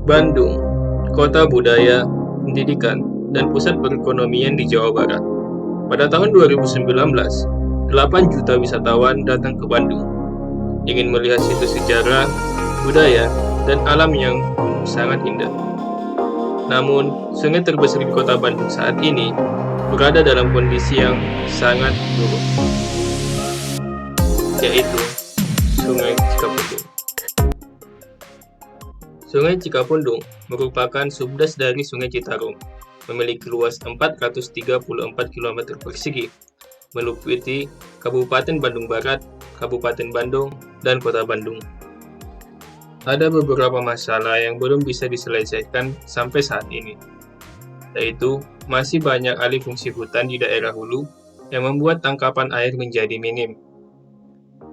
Bandung, kota budaya, pendidikan, dan pusat perekonomian di Jawa Barat. Pada tahun 2019, 8 juta wisatawan datang ke Bandung, ingin melihat situs sejarah, budaya, dan alam yang sangat indah. Namun, sungai terbesar di kota Bandung saat ini berada dalam kondisi yang sangat buruk, yaitu Sungai Cikapundung. Sungai Cikapundung merupakan subdas dari Sungai Citarum, memiliki luas 434 km persegi, meliputi Kabupaten Bandung Barat, Kabupaten Bandung, dan Kota Bandung. Ada beberapa masalah yang belum bisa diselesaikan sampai saat ini, yaitu masih banyak alih fungsi hutan di daerah hulu yang membuat tangkapan air menjadi minim.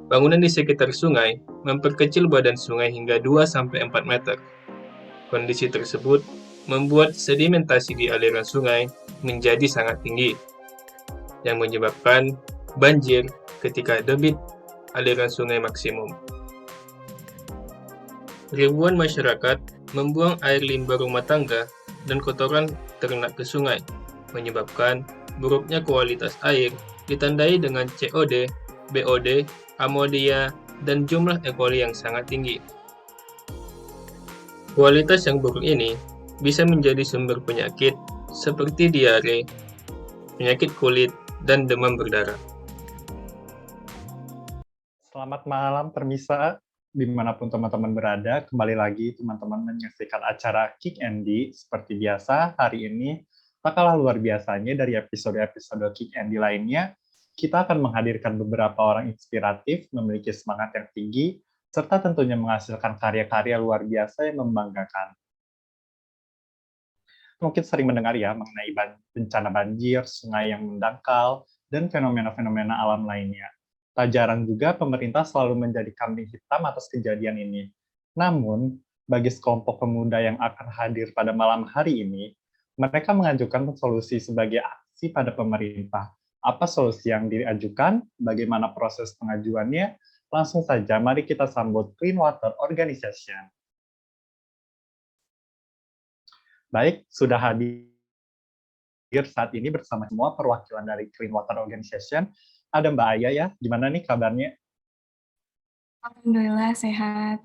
Bangunan di sekitar sungai memperkecil badan sungai hingga 2-4 meter. Kondisi tersebut membuat sedimentasi di aliran sungai menjadi sangat tinggi, yang menyebabkan banjir ketika debit aliran sungai maksimum. Ribuan masyarakat membuang air limbah rumah tangga dan kotoran ternak ke sungai, menyebabkan buruknya kualitas air ditandai dengan COD, BOD, amonia, dan jumlah E. coli yang sangat tinggi. Kualitas yang buruk ini bisa menjadi sumber penyakit seperti diare, penyakit kulit, dan demam berdarah. Selamat malam Permisa, dimanapun teman-teman berada. Kembali lagi teman-teman menyaksikan acara Kick Andy. Seperti biasa, hari ini tak kalah luar biasanya dari episode-episode Kick Andy lainnya, kita akan menghadirkan beberapa orang inspiratif, memiliki semangat yang tinggi, serta tentunya menghasilkan karya-karya luar biasa yang membanggakan. Mungkin sering mendengar ya mengenai bencana banjir, sungai yang mendangkal, dan fenomena-fenomena alam lainnya. Tak jarang juga pemerintah selalu menjadi kambing hitam atas kejadian ini. Namun, bagi sekelompok pemuda yang akan hadir pada malam hari ini, mereka mengajukan solusi sebagai aksi pada pemerintah. Apa solusi yang diajukan? Bagaimana proses pengajuannya? Langsung saja, mari kita sambut Clean Water Organization. Baik, sudah hadir saat ini bersama semua perwakilan dari Clean Water Organization. Ada Mbak Aya ya, gimana nih kabarnya? Alhamdulillah sehat.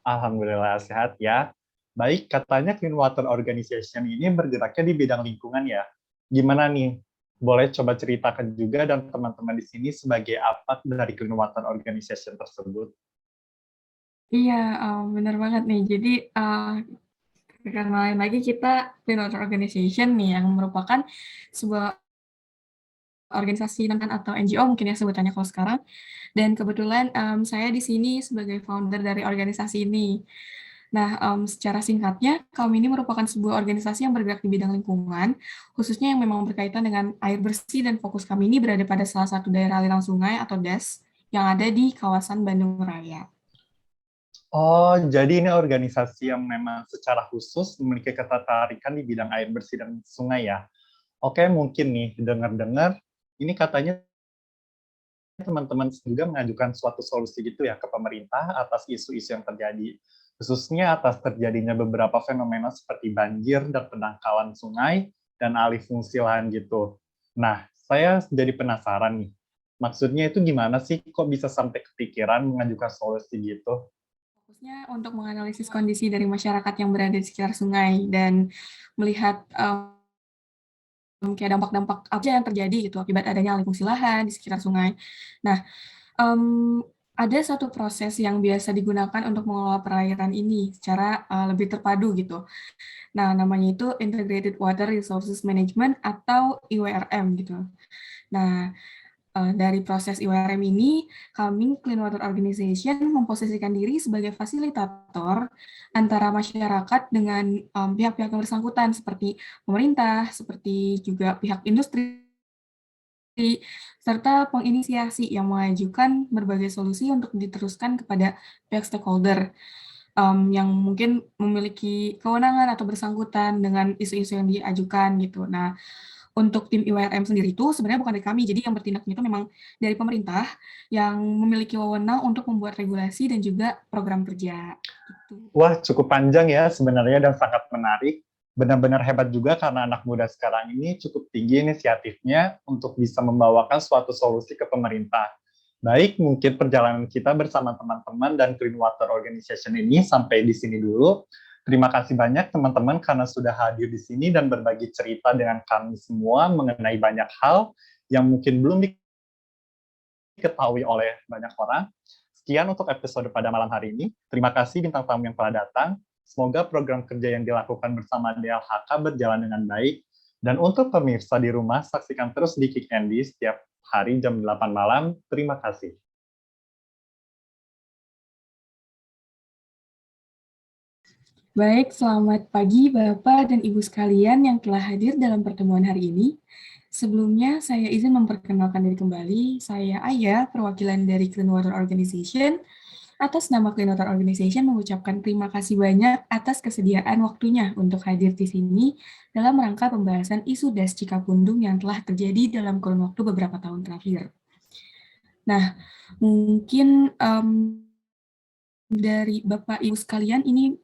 Alhamdulillah sehat ya. Baik, katanya Clean Water Organization ini bergeraknya di bidang lingkungan ya. Gimana nih? Boleh coba ceritakan juga dan teman-teman di sini sebagai apa dari Clean Water Organization tersebut? Iya, benar banget nih. Jadi, perkenalan lagi kita Clean Water Organization nih, yang merupakan sebuah organisasi atau NGO mungkin ya sebutannya kalau sekarang. Dan kebetulan, saya di sini sebagai founder dari organisasi ini. Nah, secara singkatnya, kami ini merupakan sebuah organisasi yang bergerak di bidang lingkungan, khususnya yang memang berkaitan dengan air bersih, dan fokus kami ini berada pada salah satu daerah aliran sungai atau DAS yang ada di kawasan Bandung Raya. Oh, jadi ini organisasi yang memang secara khusus memiliki ketertarikan di bidang air bersih dan sungai ya. Oke, mungkin nih dengar-dengar ini katanya teman-teman juga mengajukan suatu solusi gitu ya ke pemerintah atas isu-isu yang terjadi, khususnya atas terjadinya beberapa fenomena seperti banjir dan pendangkalan sungai dan alih fungsi lahan gitu. Nah, saya jadi penasaran nih, maksudnya itu gimana sih kok bisa sampai kepikiran mengajukan solusi gitu? Fokusnya untuk menganalisis kondisi dari masyarakat yang berada di sekitar sungai dan melihat kayak dampak-dampak apa yang terjadi gitu akibat adanya alih fungsi lahan di sekitar sungai. Nah, ada satu proses yang biasa digunakan untuk mengelola perairan ini secara lebih terpadu gitu. Nah, namanya itu Integrated Water Resources Management atau IWRM gitu. Nah, dari proses IWRM ini, kami Clean Water Organization memposisikan diri sebagai fasilitator antara masyarakat dengan pihak-pihak yang bersangkutan seperti pemerintah, seperti juga pihak industri, serta penginisiasi yang mengajukan berbagai solusi untuk diteruskan kepada pihak stakeholder yang mungkin memiliki kewenangan atau bersangkutan dengan isu-isu yang diajukan gitu. Nah, untuk tim IWRM sendiri itu sebenarnya bukan dari kami, jadi yang bertindaknya itu memang dari pemerintah yang memiliki wewenang untuk membuat regulasi dan juga program kerja. Gitu. Wah, cukup panjang ya sebenarnya dan sangat menarik. Benar-benar hebat juga karena anak muda sekarang ini cukup tinggi inisiatifnya untuk bisa membawakan suatu solusi ke pemerintah. Baik, mungkin perjalanan kita bersama teman-teman dan Clean Water Organization ini sampai di sini dulu. Terima kasih banyak teman-teman karena sudah hadir di sini dan berbagi cerita dengan kami semua mengenai banyak hal yang mungkin belum diketahui oleh banyak orang. Sekian untuk episode pada malam hari ini. Terima kasih bintang tamu yang telah datang. Semoga program kerja yang dilakukan bersama DLHK berjalan dengan baik. Dan untuk pemirsa di rumah, saksikan terus di Kick Andy setiap hari jam 8 malam. Terima kasih. Baik, selamat pagi Bapak dan Ibu sekalian yang telah hadir dalam pertemuan hari ini. Sebelumnya, saya izin memperkenalkan diri kembali. Saya Aya, perwakilan dari Clean Water Organization. Atas nama Clean Water Organization mengucapkan terima kasih banyak atas kesediaan waktunya untuk hadir di sini dalam rangka pembahasan isu Das Cikapundung yang telah terjadi dalam kurun waktu beberapa tahun terakhir. Nah, mungkin dari Bapak Ibu sekalian ini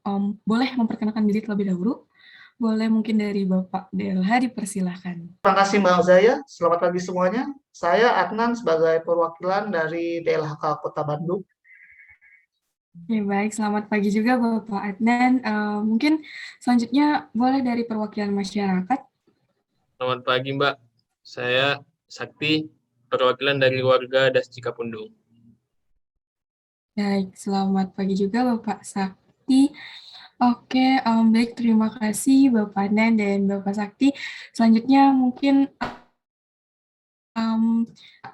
boleh memperkenalkan diri terlebih dahulu. Boleh mungkin dari Bapak DLH dipersilahkan. Terima kasih Mbak Zaya. Selamat pagi semuanya. Saya Adnan sebagai perwakilan dari DLHK Kota Bandung. Ya, baik, selamat pagi juga Bapak Adnan. Mungkin selanjutnya boleh dari perwakilan masyarakat. Selamat pagi Mbak, saya Sakti, perwakilan dari warga Das Cikapundung. Baik, selamat pagi juga Bapak Sakti. Oke, baik, terima kasih Bapak Adnan dan Bapak Sakti. Selanjutnya mungkin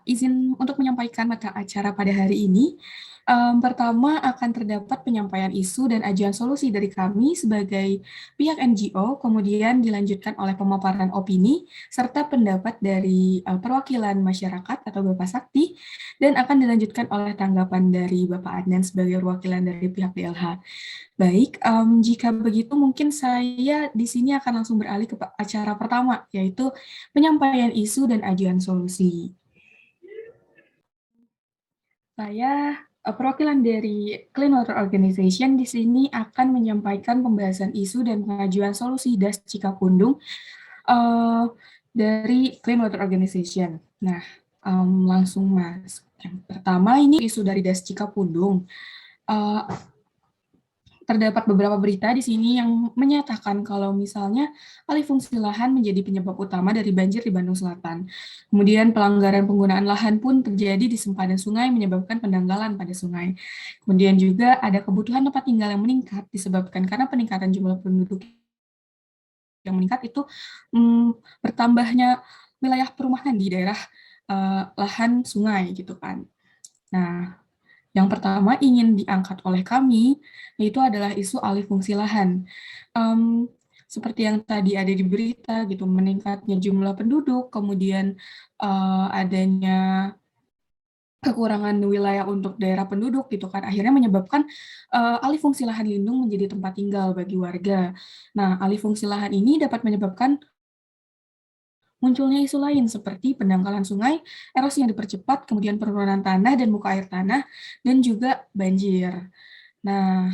izin untuk menyampaikan mata acara pada hari ini. Pertama akan terdapat penyampaian isu dan ajuan solusi dari kami sebagai pihak NGO, kemudian dilanjutkan oleh pemaparan opini, serta pendapat dari perwakilan masyarakat atau Bapak Sakti, dan akan dilanjutkan oleh tanggapan dari Bapak Adnan sebagai perwakilan dari pihak DLH. Baik, jika begitu mungkin saya di sini akan langsung beralih ke acara pertama, yaitu penyampaian isu dan ajuan solusi. Saya perwakilan dari Clean Water Organization di sini akan menyampaikan pembahasan isu dan pengajuan solusi Das Cikapundung dari Clean Water Organization. Nah, langsung Mas. Yang pertama ini isu dari Das Cikapundung. Terdapat beberapa berita di sini yang menyatakan kalau misalnya alih fungsi lahan menjadi penyebab utama dari banjir di Bandung Selatan. Kemudian pelanggaran penggunaan lahan pun terjadi di sempadan sungai menyebabkan pendangkalan pada sungai. Kemudian juga ada kebutuhan tempat tinggal yang meningkat disebabkan karena peningkatan jumlah penduduk yang meningkat itu bertambahnya wilayah perumahan di daerah lahan sungai gitu kan. Nah, yang pertama ingin diangkat oleh kami, yaitu adalah isu alih fungsi lahan. Seperti yang tadi ada di berita, gitu, meningkatnya jumlah penduduk, kemudian adanya kekurangan wilayah untuk daerah penduduk, gitu kan, akhirnya menyebabkan alih fungsi lahan lindung menjadi tempat tinggal bagi warga. Nah, alih fungsi lahan ini dapat menyebabkan munculnya isu lain seperti pendangkalan sungai, erosi yang dipercepat, kemudian penurunan tanah dan muka air tanah, dan juga banjir. Nah,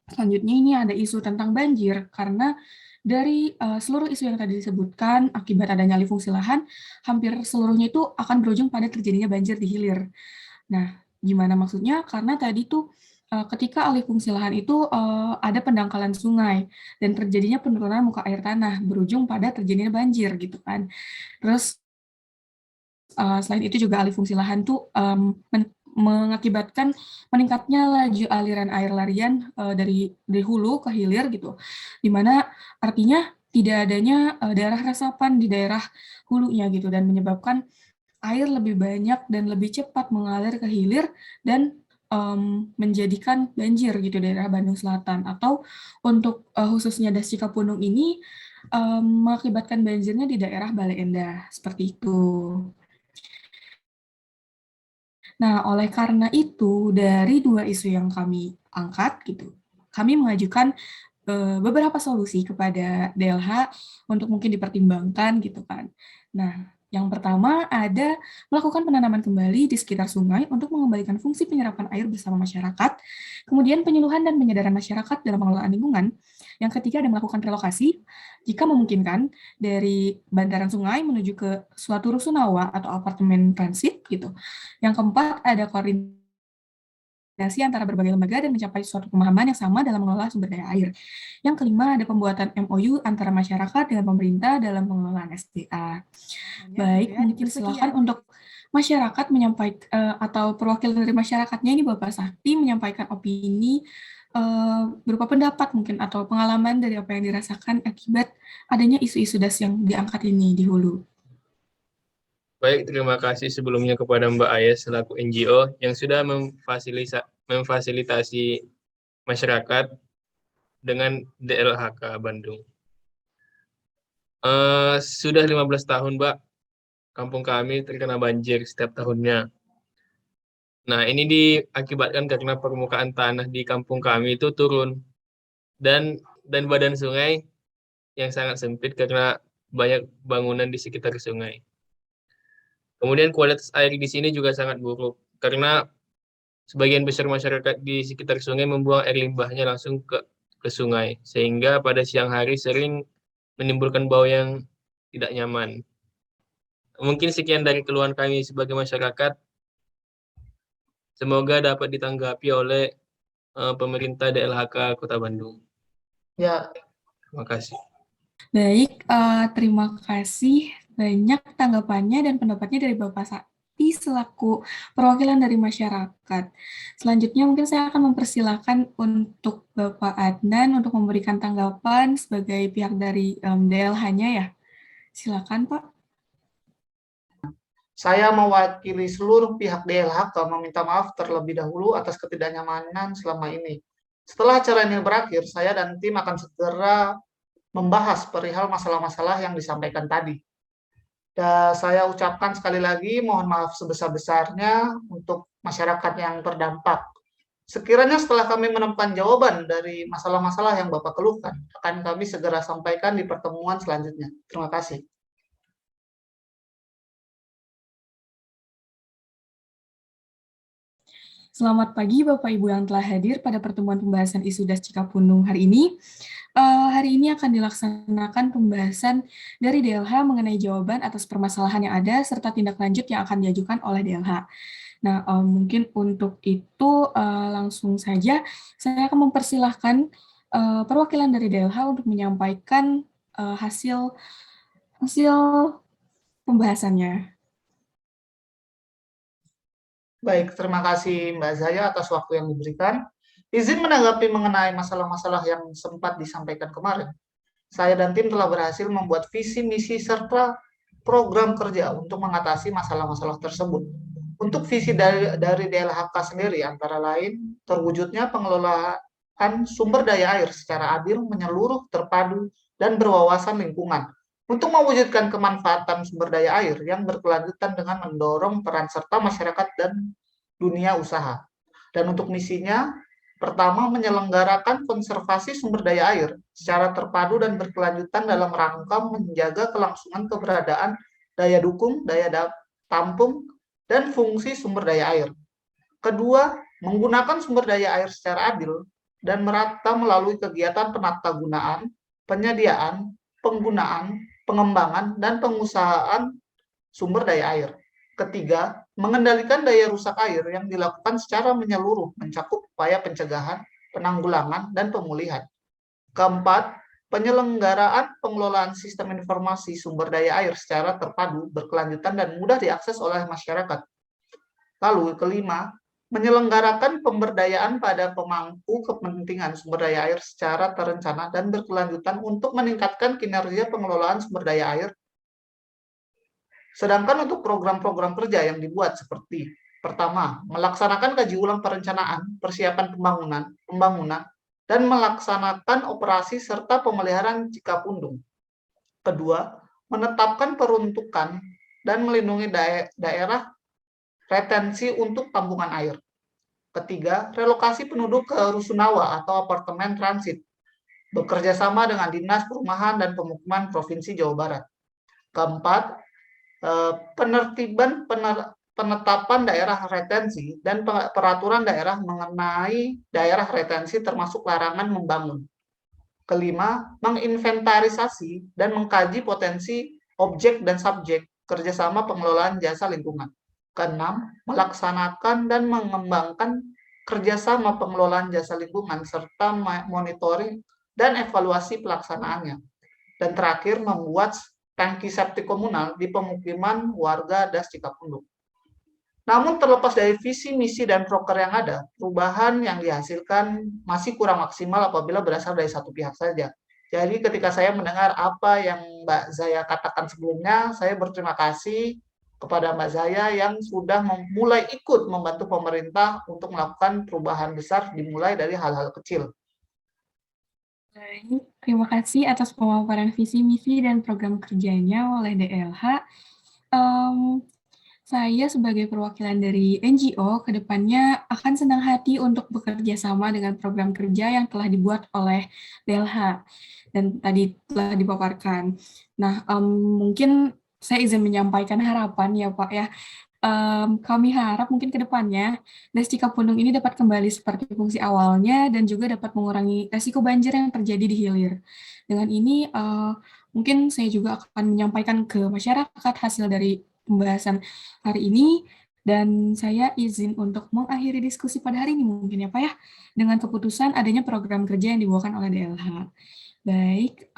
selanjutnya ini ada isu tentang banjir, karena dari seluruh isu yang tadi disebutkan, akibat adanya alih fungsi lahan, hampir seluruhnya itu akan berujung pada terjadinya banjir di hilir. Nah, gimana maksudnya? Karena tadi tuh ketika alih fungsi lahan itu ada pendangkalan sungai dan terjadinya penurunan muka air tanah berujung pada terjadinya banjir gitu kan. Terus selain itu juga alih fungsi lahan tuh mengakibatkan meningkatnya laju aliran air larian dari hulu ke hilir gitu, dimana artinya tidak adanya daerah resapan di daerah hulunya gitu dan menyebabkan air lebih banyak dan lebih cepat mengalir ke hilir dan menjadikan banjir gitu daerah Bandung Selatan, atau untuk khususnya Das Cikapundung ini mengakibatkan banjirnya di daerah Bale Endah, seperti itu. Nah, oleh karena itu dari dua isu yang kami angkat gitu, kami mengajukan beberapa solusi kepada DLH untuk mungkin dipertimbangkan gitu kan. Nah, yang pertama ada melakukan penanaman kembali di sekitar sungai untuk mengembalikan fungsi penyerapan air bersama masyarakat, kemudian penyuluhan dan penyadaran masyarakat dalam pengelolaan lingkungan. Yang ketiga ada melakukan relokasi jika memungkinkan dari bantaran sungai menuju ke suatu rusunawa atau apartemen transit gitu. Yang keempat ada koordinasi antara berbagai lembaga dan mencapai suatu pemahaman yang sama dalam mengelola sumber daya air. Yang kelima, ada pembuatan MOU antara masyarakat dengan pemerintah dalam pengelolaan SDA. Baik, mungkin silakan untuk masyarakat menyampaikan atau perwakilan dari masyarakatnya ini Bapak Sakti menyampaikan opini berupa pendapat mungkin atau pengalaman dari apa yang dirasakan akibat adanya isu-isu DAS yang diangkat ini di hulu. Baik, terima kasih sebelumnya kepada Mbak Aya selaku NGO yang sudah memfasilitasi masyarakat dengan DLHK Bandung. Sudah 15 tahun, Mbak, kampung kami terkena banjir setiap tahunnya. Nah, ini diakibatkan karena permukaan tanah di kampung kami itu turun dan badan sungai yang sangat sempit karena banyak bangunan di sekitar sungai. Kemudian kualitas air di sini juga sangat buruk karena sebagian besar masyarakat di sekitar sungai membuang air limbahnya langsung ke sungai, sehingga pada siang hari sering menimbulkan bau yang tidak nyaman. Mungkin sekian dari keluhan kami sebagai masyarakat. Semoga dapat ditanggapi oleh pemerintah DLHK Kota Bandung. Ya, Terima kasih. Baik, terima kasih banyak tanggapannya dan pendapatnya dari Bapak Sakti selaku perwakilan dari masyarakat. Selanjutnya mungkin saya akan mempersilahkan untuk Bapak Adnan untuk memberikan tanggapan sebagai pihak dari DLH-nya ya. Silakan Pak. saya mewakili seluruh pihak DLHK meminta maaf terlebih dahulu atas ketidaknyamanan selama ini. Setelah acara ini berakhir, saya dan tim akan segera membahas perihal masalah-masalah yang disampaikan tadi. Dan saya ucapkan sekali lagi mohon maaf sebesar-besarnya untuk masyarakat yang terdampak. Sekiranya setelah kami menemukan jawaban dari masalah-masalah yang Bapak keluhkan, akan kami segera sampaikan di pertemuan selanjutnya. Terima kasih. Selamat pagi Bapak Ibu yang telah hadir pada pertemuan pembahasan isu DAS Cikapundung hari ini. Hari ini akan dilaksanakan pembahasan dari DLH mengenai jawaban atas permasalahan yang ada serta tindak lanjut yang akan diajukan oleh DLH. Nah, mungkin untuk itu langsung saja saya akan mempersilahkan perwakilan dari DLH untuk menyampaikan hasil pembahasannya. Baik, terima kasih Mbak Zaya atas waktu yang diberikan. Izin menanggapi mengenai masalah-masalah yang sempat disampaikan kemarin. Saya dan tim telah berhasil membuat visi, misi, serta program kerja untuk mengatasi masalah-masalah tersebut. Untuk visi dari DLHK sendiri, antara lain, terwujudnya pengelolaan sumber daya air secara adil, menyeluruh, terpadu, dan berwawasan lingkungan. Untuk mewujudkan kemanfaatan sumber daya air yang berkelanjutan dengan mendorong peran serta masyarakat dan dunia usaha. Dan untuk misinya, pertama, menyelenggarakan konservasi sumber daya air secara terpadu dan berkelanjutan dalam rangka menjaga kelangsungan keberadaan daya dukung, daya tampung, dan fungsi sumber daya air. Kedua, menggunakan sumber daya air secara adil dan merata melalui kegiatan penatagunaan, penyediaan, penggunaan, pengembangan, dan pengusahaan sumber daya air. Ketiga, mengendalikan daya rusak air yang dilakukan secara menyeluruh, mencakup upaya pencegahan, penanggulangan, dan pemulihan. Keempat, penyelenggaraan pengelolaan sistem informasi sumber daya air secara terpadu, berkelanjutan, dan mudah diakses oleh masyarakat. Lalu, kelima, menyelenggarakan pemberdayaan pada pemangku kepentingan sumber daya air secara terencana dan berkelanjutan untuk meningkatkan kinerja pengelolaan sumber daya air. Sedangkan untuk program-program kerja yang dibuat seperti pertama, melaksanakan kaji ulang perencanaan, persiapan pembangunan, dan melaksanakan operasi serta pemeliharaan Cikapundung. Kedua, menetapkan peruntukan dan melindungi daerah retensi untuk tampungan air. Ketiga, relokasi penduduk ke rusunawa atau apartemen transit. bekerja sama dengan Dinas Perumahan dan Pemukiman Provinsi Jawa Barat. Keempat, penetapan daerah retensi dan peraturan daerah mengenai daerah retensi termasuk larangan membangun. Kelima, menginventarisasi dan mengkaji potensi objek dan subjek kerjasama pengelolaan jasa lingkungan. Keenam, melaksanakan dan mengembangkan kerjasama pengelolaan jasa lingkungan serta monitoring dan evaluasi pelaksanaannya. Dan terakhir, membuat tangki septik komunal di pemukiman warga Das Cikapundung. Namun terlepas dari visi, misi, dan proker yang ada, perubahan yang dihasilkan masih kurang maksimal apabila berasal dari satu pihak saja. Jadi ketika saya mendengar apa yang Mbak Zaya katakan sebelumnya, saya berterima kasih kepada Mbak Zaya yang sudah mulai ikut membantu pemerintah untuk melakukan perubahan besar dimulai dari hal-hal kecil. Baik, terima kasih atas pemaparan visi, misi, dan program kerjanya oleh DLH. Saya sebagai perwakilan dari NGO, kedepannya akan senang hati untuk bekerja sama dengan program kerja yang telah dibuat oleh DLH dan tadi telah dipaparkan. Nah, mungkin saya izin menyampaikan harapan ya Pak ya. Kami harap mungkin kedepannya Das Cikapundung ini dapat kembali seperti fungsi awalnya dan juga dapat mengurangi resiko banjir yang terjadi di hilir. Dengan ini, mungkin saya juga akan menyampaikan ke masyarakat hasil dari pembahasan hari ini, dan saya izin untuk mengakhiri diskusi pada hari ini mungkin ya Pak ya, dengan keputusan adanya program kerja yang dibawakan oleh DLH. Baik,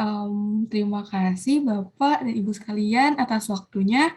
terima kasih Bapak dan Ibu sekalian atas waktunya.